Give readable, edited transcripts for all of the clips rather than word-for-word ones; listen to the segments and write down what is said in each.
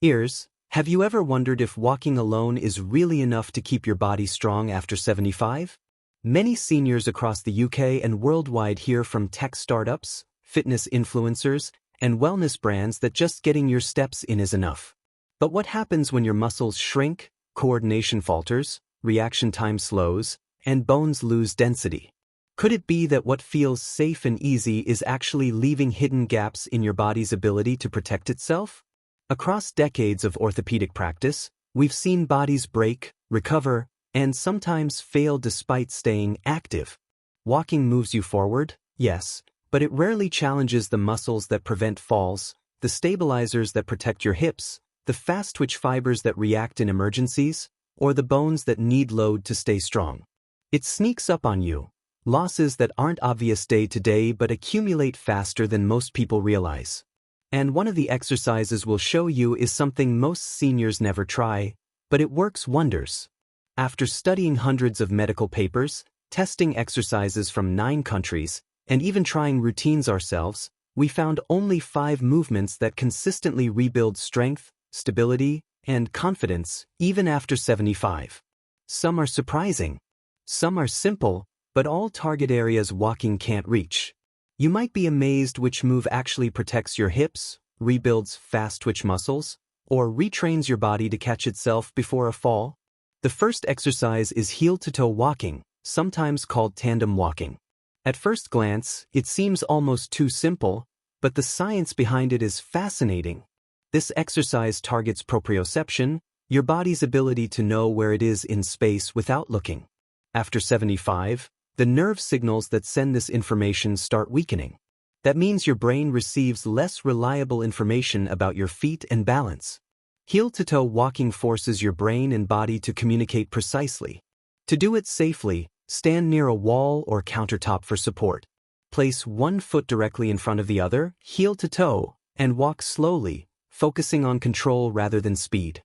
Ears, have you ever wondered if walking alone is really enough to keep your body strong after 75? Many seniors across the UK and worldwide hear from tech startups, fitness influencers, and wellness brands that just getting your steps in is enough. But what happens when your muscles shrink, coordination falters, reaction time slows, and bones lose density? Could it be that what feels safe and easy is actually leaving hidden gaps in your body's ability to protect itself? Across decades of orthopedic practice, we've seen bodies break, recover, and sometimes fail despite staying active. Walking moves you forward, yes, but it rarely challenges the muscles that prevent falls, the stabilizers that protect your hips, the fast-twitch fibers that react in emergencies, or the bones that need load to stay strong. It sneaks up on you. Losses that aren't obvious day to day but accumulate faster than most people realize. And one of the exercises we'll show you is something most seniors never try, but it works wonders. After studying hundreds of medical papers, testing exercises from 9 countries, and even trying routines ourselves, we found only 5 movements that consistently rebuild strength, stability, and confidence even after 75. Some are surprising. Some are simple, but all target areas walking can't reach. You might be amazed which move actually protects your hips, rebuilds fast-twitch muscles, or retrains your body to catch itself before a fall. The first exercise is heel-to-toe walking, sometimes called tandem walking. At first glance, it seems almost too simple, but the science behind it is fascinating. This exercise targets proprioception, your body's ability to know where it is in space without looking. After 75, the nerve signals that send this information start weakening. That means your brain receives less reliable information about your feet and balance. Heel-to-toe walking forces your brain and body to communicate precisely. To do it safely, stand near a wall or countertop for support. Place one foot directly in front of the other, heel to toe, and walk slowly, focusing on control rather than speed.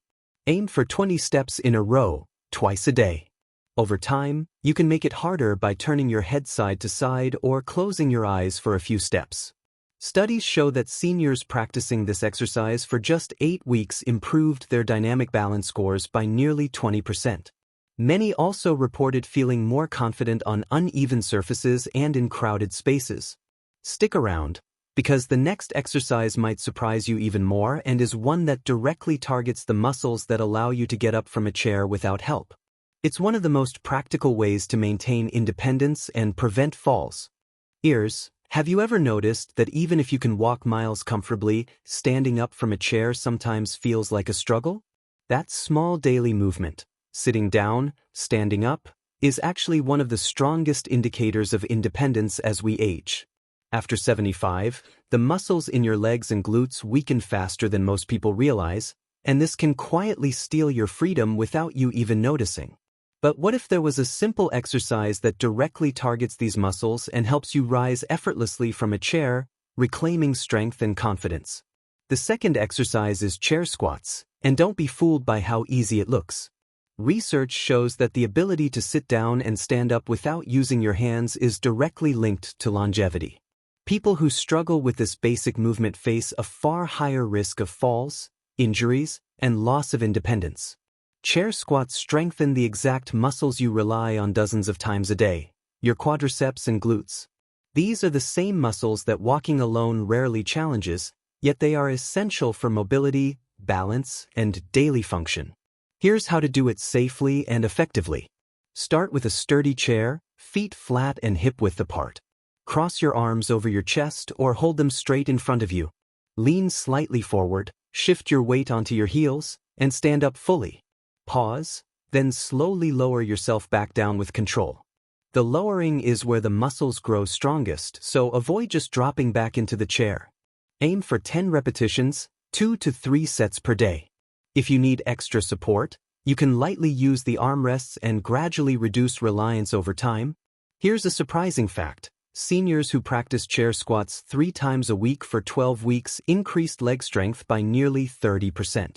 Aim for 20 steps in a row, twice a day. Over time, you can make it harder by turning your head side to side or closing your eyes for a few steps. Studies show that seniors practicing this exercise for just 8 weeks improved their dynamic balance scores by nearly 20%. Many also reported feeling more confident on uneven surfaces and in crowded spaces. Stick around, because the next exercise might surprise you even more and is one that directly targets the muscles that allow you to get up from a chair without help. It's one of the most practical ways to maintain independence and prevent falls. Ears, have you ever noticed that even if you can walk miles comfortably, standing up from a chair sometimes feels like a struggle? That small daily movement, sitting down, standing up, is actually one of the strongest indicators of independence as we age. After 75, the muscles in your legs and glutes weaken faster than most people realize, and this can quietly steal your freedom without you even noticing. But what if there was a simple exercise that directly targets these muscles and helps you rise effortlessly from a chair, reclaiming strength and confidence? The second exercise is chair squats, and don't be fooled by how easy it looks. Research shows that the ability to sit down and stand up without using your hands is directly linked to longevity. People who struggle with this basic movement face a far higher risk of falls, injuries, and loss of independence. Chair squats strengthen the exact muscles you rely on dozens of times a day, your quadriceps and glutes. These are the same muscles that walking alone rarely challenges, yet they are essential for mobility, balance, and daily function. Here's how to do it safely and effectively. Start with a sturdy chair, feet flat and hip-width apart. Cross your arms over your chest or hold them straight in front of you. Lean slightly forward, shift your weight onto your heels, and stand up fully. Pause, then slowly lower yourself back down with control. The lowering is where the muscles grow strongest, so avoid just dropping back into the chair. Aim for 10 repetitions, 2 to 3 sets per day. If you need extra support, you can lightly use the armrests and gradually reduce reliance over time. Here's a surprising fact. Seniors who practice chair squats 3 times a week for 12 weeks increased leg strength by nearly 30%.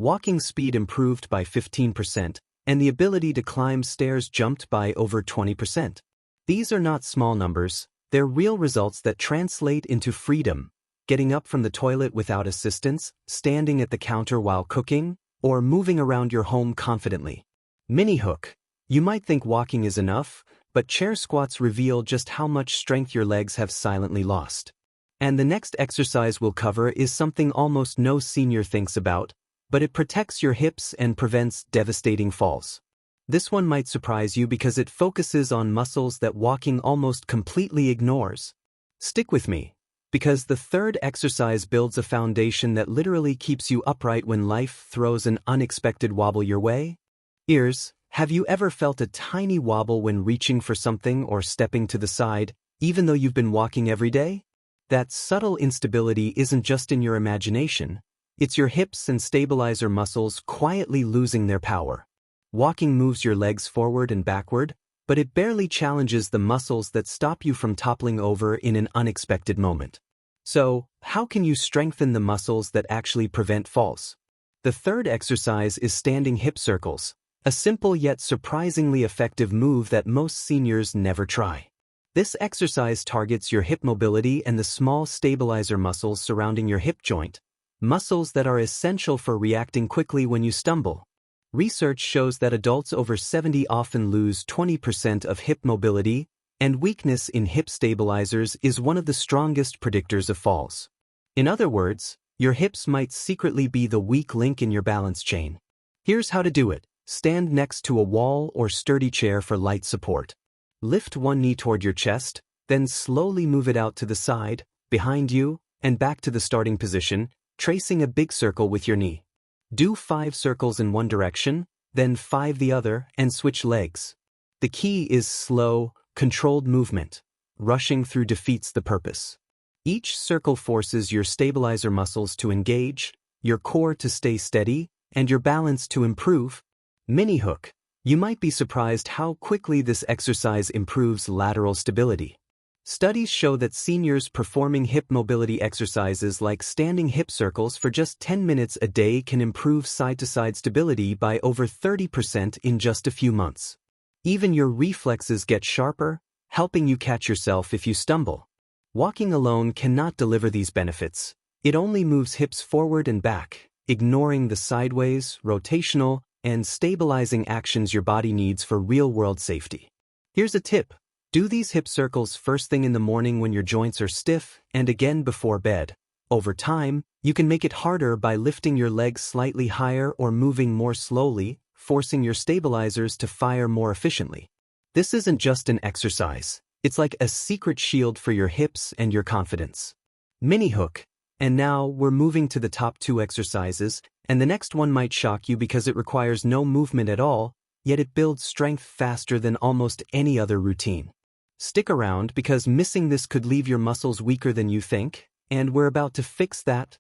Walking speed improved by 15%, and the ability to climb stairs jumped by over 20%. These are not small numbers, they're real results that translate into freedom, getting up from the toilet without assistance, standing at the counter while cooking, or moving around your home confidently. Mini hook. You might think walking is enough, but chair squats reveal just how much strength your legs have silently lost. And the next exercise we'll cover is something almost no senior thinks about, but it protects your hips and prevents devastating falls. This one might surprise you because it focuses on muscles that walking almost completely ignores. Stick with me, because the third exercise builds a foundation that literally keeps you upright when life throws an unexpected wobble your way. Ears, have you ever felt a tiny wobble when reaching for something or stepping to the side, even though you've been walking every day? That subtle instability isn't just in your imagination, it's your hips and stabilizer muscles quietly losing their power. Walking moves your legs forward and backward, but it barely challenges the muscles that stop you from toppling over in an unexpected moment. So, how can you strengthen the muscles that actually prevent falls? The third exercise is standing hip circles, a simple yet surprisingly effective move that most seniors never try. This exercise targets your hip mobility and the small stabilizer muscles surrounding your hip joint, muscles that are essential for reacting quickly when you stumble. Research shows that adults over 70 often lose 20% of hip mobility, and weakness in hip stabilizers is one of the strongest predictors of falls. In other words, your hips might secretly be the weak link in your balance chain. Here's how to do it. Stand next to a wall or sturdy chair for light support. Lift one knee toward your chest, then slowly move it out to the side, behind you, and back to the starting position, tracing a big circle with your knee. Do 5 circles in one direction, then 5 the other, and switch legs. The key is slow, controlled movement. Rushing through defeats the purpose. Each circle forces your stabilizer muscles to engage, your core to stay steady, and your balance to improve. Mini hook. You might be surprised how quickly this exercise improves lateral stability. Studies show that seniors performing hip mobility exercises like standing hip circles for just 10 minutes a day can improve side-to-side stability by over 30% in just a few months. Even your reflexes get sharper, helping you catch yourself if you stumble. Walking alone cannot deliver these benefits. It only moves hips forward and back, ignoring the sideways, rotational, and stabilizing actions your body needs for real-world safety. Here's a tip. Do these hip circles first thing in the morning when your joints are stiff, and again before bed. Over time, you can make it harder by lifting your legs slightly higher or moving more slowly, forcing your stabilizers to fire more efficiently. This isn't just an exercise. It's like a secret shield for your hips and your confidence. Mini hook. And now we're moving to the top 2 exercises, and the next one might shock you because it requires no movement at all, yet it builds strength faster than almost any other routine. Stick around because missing this could leave your muscles weaker than you think, and we're about to fix that.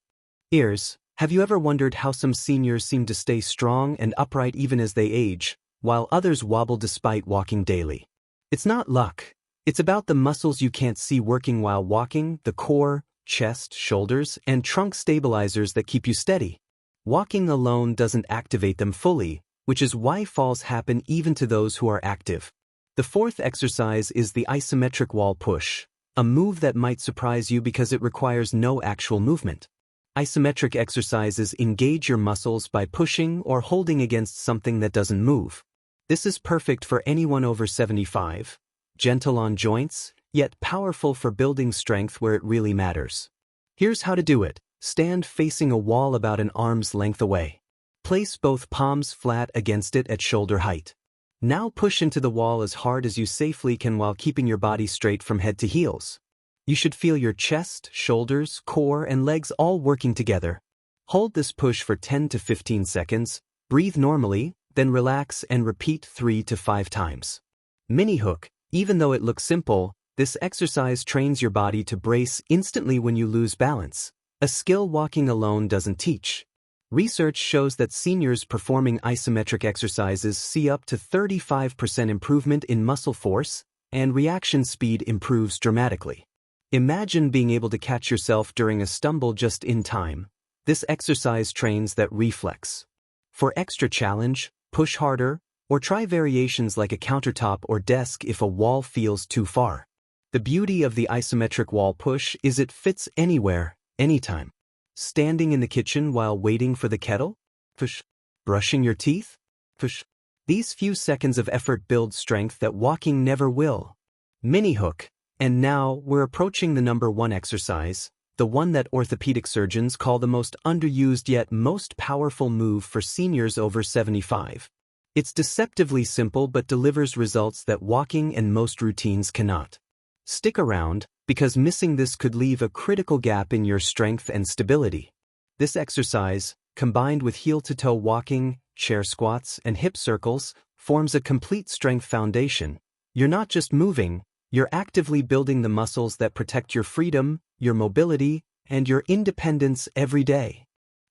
Ears. Have you ever wondered how some seniors seem to stay strong and upright even as they age, while others wobble despite walking daily? It's not luck. It's about the muscles you can't see working while walking, the core, chest, shoulders, and trunk stabilizers that keep you steady. Walking alone doesn't activate them fully, which is why falls happen even to those who are active. The fourth exercise is the isometric wall push, a move that might surprise you because it requires no actual movement. Isometric exercises engage your muscles by pushing or holding against something that doesn't move. This is perfect for anyone over 75, gentle on joints, yet powerful for building strength where it really matters. Here's how to do it. Stand facing a wall about an arm's length away. Place both palms flat against it at shoulder height. Now push into the wall as hard as you safely can while keeping your body straight from head to heels. You should feel your chest, shoulders, core, and legs all working together. Hold this push for 10 to 15 seconds, breathe normally, then relax and repeat 3 to 5 times. Mini hook. Even though it looks simple, this exercise trains your body to brace instantly when you lose balance, a skill walking alone doesn't teach. Research shows that seniors performing isometric exercises see up to 35% improvement in muscle force, and reaction speed improves dramatically. Imagine being able to catch yourself during a stumble just in time. This exercise trains that reflex. For extra challenge, push harder, or try variations like a countertop or desk if a wall feels too far. The beauty of the isometric wall push is it fits anywhere, anytime. Standing in the kitchen while waiting for the kettle? Fish. Brushing your teeth? Fish. These few seconds of effort build strength that walking never will. Mini hook. And now, we're approaching the number one exercise, the one that orthopedic surgeons call the most underused yet most powerful move for seniors over 75. It's deceptively simple but delivers results that walking and most routines cannot. Stick around, because missing this could leave a critical gap in your strength and stability. This exercise, combined with heel-to-toe walking, chair squats, and hip circles, forms a complete strength foundation. You're not just moving, you're actively building the muscles that protect your freedom, your mobility, and your independence every day.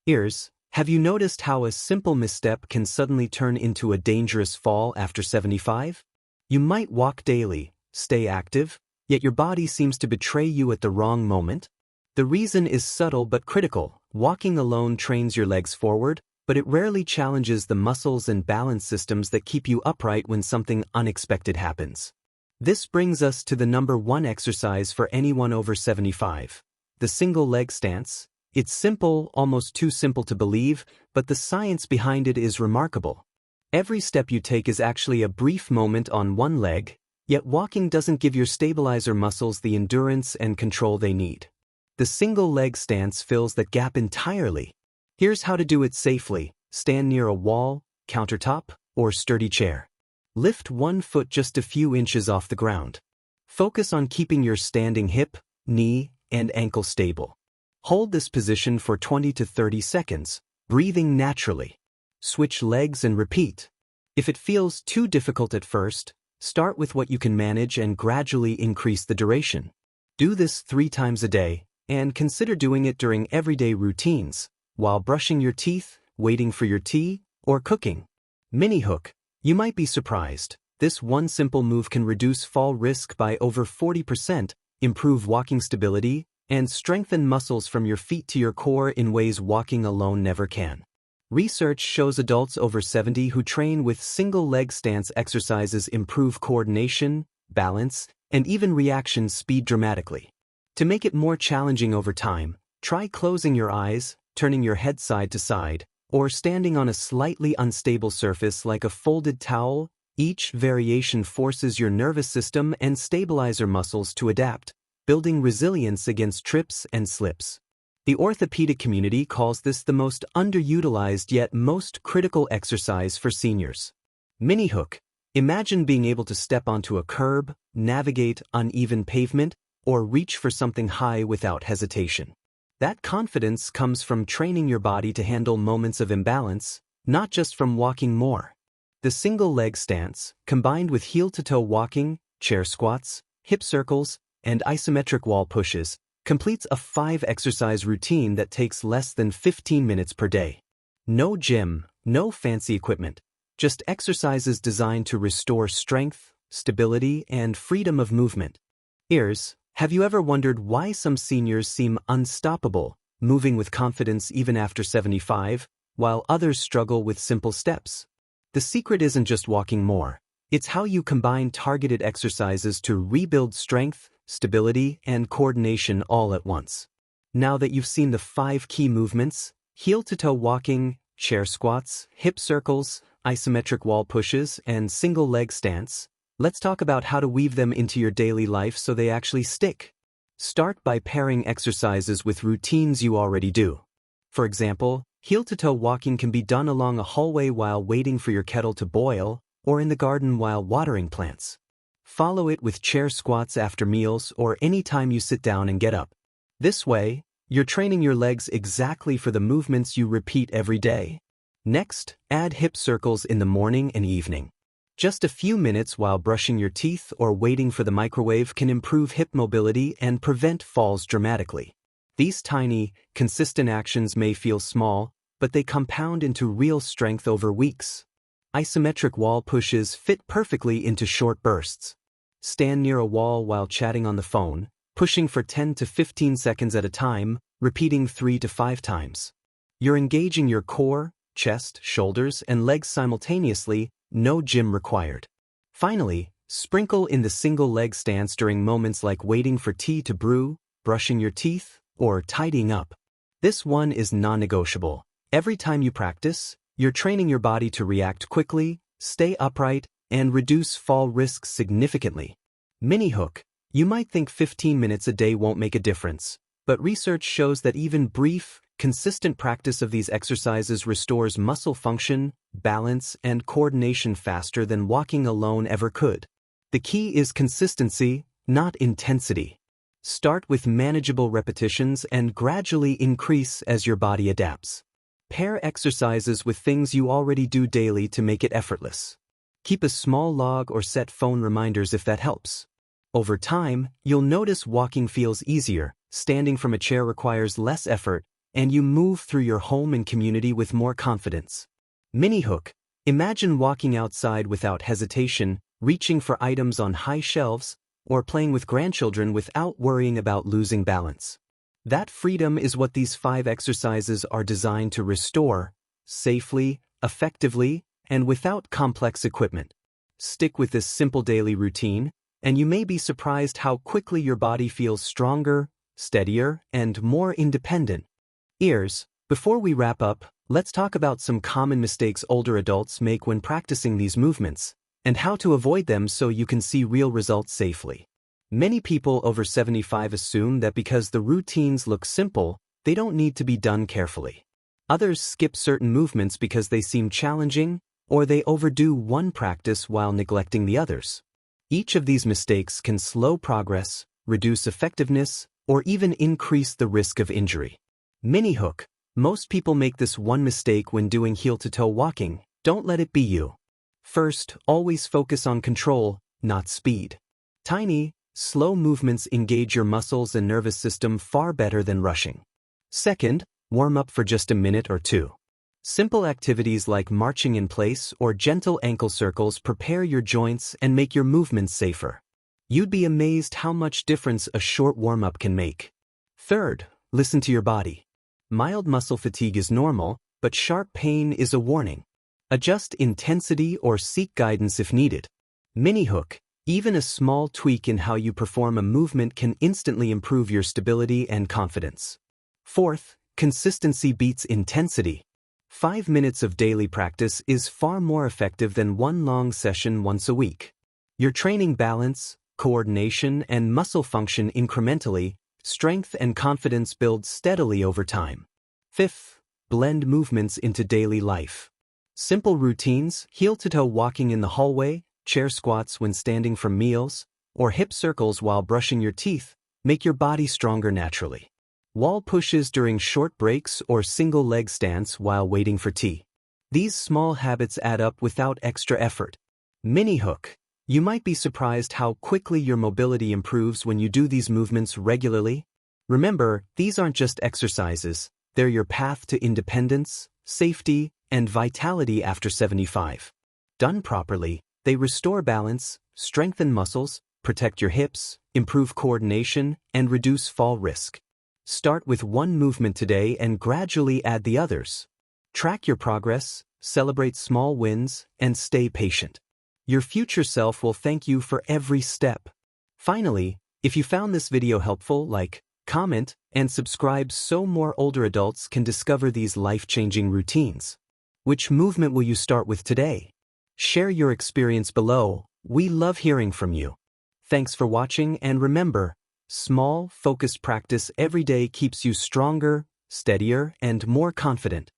Ears, have you noticed how a simple misstep can suddenly turn into a dangerous fall after 75? You might walk daily, stay active, yet your body seems to betray you at the wrong moment. The reason is subtle but critical. Walking alone trains your legs forward, but it rarely challenges the muscles and balance systems that keep you upright when something unexpected happens. This brings us to the number one exercise for anyone over 75. The single leg stance. It's simple, almost too simple to believe, but the science behind it is remarkable. Every step you take is actually a brief moment on one leg, yet walking doesn't give your stabilizer muscles the endurance and control they need. The single leg stance fills that gap entirely. Here's how to do it safely. Stand near a wall, countertop, or sturdy chair. Lift one foot just a few inches off the ground. Focus on keeping your standing hip, knee, and ankle stable. Hold this position for 20 to 30 seconds, breathing naturally. Switch legs and repeat. If it feels too difficult at first, start with what you can manage and gradually increase the duration. Do this 3 times a day, and consider doing it during everyday routines, while brushing your teeth, waiting for your tea, or cooking. Mini hook. You might be surprised. This one simple move can reduce fall risk by over 40%, improve walking stability, and strengthen muscles from your feet to your core in ways walking alone never can. Research shows adults over 70 who train with single leg stance exercises improve coordination, balance, and even reaction speed dramatically. To make it more challenging over time, try closing your eyes, turning your head side to side, or standing on a slightly unstable surface like a folded towel. Each variation forces your nervous system and stabilizer muscles to adapt, building resilience against trips and slips. The orthopedic community calls this the most underutilized yet most critical exercise for seniors. Mini hook. Imagine being able to step onto a curb, navigate uneven pavement, or reach for something high without hesitation. That confidence comes from training your body to handle moments of imbalance, not just from walking more. The single leg stance, combined with heel-to-toe walking, chair squats, hip circles, and isometric wall pushes, completes a 5-exercise routine that takes less than 15 minutes per day. No gym, no fancy equipment, just exercises designed to restore strength, stability, and freedom of movement. Ears. Have you ever wondered why some seniors seem unstoppable, moving with confidence even after 75, while others struggle with simple steps? The secret isn't just walking more. It's how you combine targeted exercises to rebuild strength, stability, and coordination all at once. Now that you've seen the 5 key movements, heel-to-toe walking, chair squats, hip circles, isometric wall pushes, and single leg stance, let's talk about how to weave them into your daily life so they actually stick. Start by pairing exercises with routines you already do. For example, heel-to-toe walking can be done along a hallway while waiting for your kettle to boil, or in the garden while watering plants. Follow it with chair squats after meals or any time you sit down and get up. This way, you're training your legs exactly for the movements you repeat every day. Next, add hip circles in the morning and evening. Just a few minutes while brushing your teeth or waiting for the microwave can improve hip mobility and prevent falls dramatically. These tiny, consistent actions may feel small, but they compound into real strength over weeks. Isometric wall pushes fit perfectly into short bursts. Stand near a wall while chatting on the phone, pushing for 10 to 15 seconds at a time, repeating 3 to 5 times. You're engaging your core, chest, shoulders, and legs simultaneously, no gym required. Finally, sprinkle in the single leg stance during moments like waiting for tea to brew, brushing your teeth, or tidying up. This one is non-negotiable. Every time you practice, you're training your body to react quickly, stay upright, and reduce fall risks significantly. Mini hook. You might think 15 minutes a day won't make a difference, but research shows that even brief, consistent practice of these exercises restores muscle function, balance, and coordination faster than walking alone ever could. The key is consistency, not intensity. Start with manageable repetitions and gradually increase as your body adapts. Pair exercises with things you already do daily to make it effortless. Keep a small log or set phone reminders if that helps. Over time, you'll notice walking feels easier, standing from a chair requires less effort, and you move through your home and community with more confidence. Mini hook. Imagine walking outside without hesitation, reaching for items on high shelves, or playing with grandchildren without worrying about losing balance. That freedom is what these 5 exercises are designed to restore, safely, effectively, and without complex equipment. Stick with this simple daily routine, and you may be surprised how quickly your body feels stronger, steadier, and more independent. Ears. Before we wrap up, let's talk about some common mistakes older adults make when practicing these movements, and how to avoid them so you can see real results safely. Many people over 75 assume that because the routines look simple, they don't need to be done carefully. Others skip certain movements because they seem challenging, or they overdo one practice while neglecting the others. Each of these mistakes can slow progress, reduce effectiveness, or even increase the risk of injury. Mini hook. Most people make this one mistake when doing heel-to-toe walking. Don't let it be you. First, always focus on control, not speed. Tiny, slow movements engage your muscles and nervous system far better than rushing. Second, warm up for just a minute or two. Simple activities like marching in place or gentle ankle circles prepare your joints and make your movements safer. You'd be amazed how much difference a short warm-up can make. Third, listen to your body. Mild muscle fatigue is normal, but sharp pain is a warning. Adjust intensity or seek guidance if needed. Mini hook. Even a small tweak in how you perform a movement can instantly improve your stability and confidence. Fourth, consistency beats intensity. 5 minutes of daily practice is far more effective than one long session once a week. You're training balance, coordination, and muscle function incrementally. Strength and confidence build steadily over time. Fifth, blend movements into daily life. Simple routines, heel-to-toe walking in the hallway, chair squats when standing from meals, or hip circles while brushing your teeth, make your body stronger naturally. Wall pushes during short breaks or single leg stance while waiting for tea. These small habits add up without extra effort. Mini hook. You might be surprised how quickly your mobility improves when you do these movements regularly. Remember, these aren't just exercises, they're your path to independence, safety, and vitality after 75. Done properly, they restore balance, strengthen muscles, protect your hips, improve coordination, and reduce fall risk. Start with one movement today and gradually add the others. Track your progress, celebrate small wins, and stay patient. Your future self will thank you for every step. Finally, if you found this video helpful, like, comment, and subscribe so more older adults can discover these life-changing routines. Which movement will you start with today? Share your experience below. We love hearing from you. Thanks for watching, and remember, small, focused practice every day keeps you stronger, steadier, and more confident.